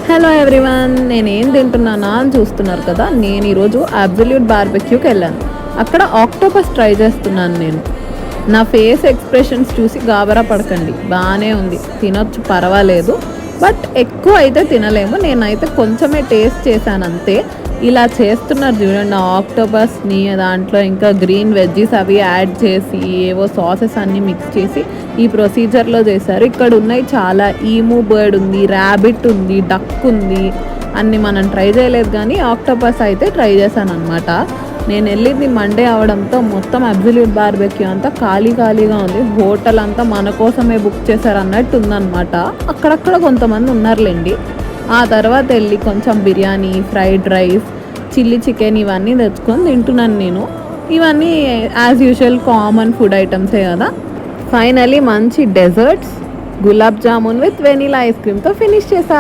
Hello everyone, నేనేం తింటున్నానా అని చూస్తున్నారు కదా. నేను ఈరోజు అబ్సల్యూట్ బార్బెక్యూకి వెళ్ళాను. అక్కడ ఆక్టోపస్ ట్రై చేస్తున్నాను నేను. నా ఫేస్ ఎక్స్ప్రెషన్స్ చూసి గాబరా పడకండి, బాగానే ఉంది, తినొచ్చు, పర్వాలేదు. బట్ ఎక్కువ అయితే తినలేము. నేనైతే కొంచెమే టేస్ట్ చేశాను అంతే. ఇలా చేస్తున్నారు చూడండి ఆ ఆక్టోపస్ని, దాంట్లో ఇంకా గ్రీన్ వెజ్జీస్ అవి యాడ్ చేసి ఏవో సాసెస్ అన్నీ మిక్స్ చేసి ఈ ప్రొసీజర్లో చేశారు. ఇక్కడ ఉన్నాయి చాలా. ఈమూ బర్డ్ ఉంది, ర్యాబిట్ ఉంది, డక్ ఉంది. అన్ని మనం ట్రై చేయలేదు కానీ ఆక్టోపస్ అయితే ట్రై చేశాను అనమాట. నేను వెళ్ళింది మండే అవడంతో మొత్తం అబ్సల్యూట్ బార్బెక్యూ అంతా ఖాళీగా ఉంది. హోటల్ అంతా మన కోసమే బుక్ చేశారు అన్నట్టు ఉందన్నమాట. అక్కడక్కడ కొంతమంది ఉన్నారులేండి. ఆ తర్వాత వెళ్ళి కొంచెం biryani, fried rice, chilli chicken ఇవన్నీ తెచ్చుకొని తింటున్నాను నేను. ఇవన్నీ యాజ్ యూజువల్ కామన్ ఫుడ్ ఐటమ్సే కదా. ఫైనలీ మంచి desserts, gulab jamun with vanilla ice క్రీమ్తో ఫినిష్ చేసా.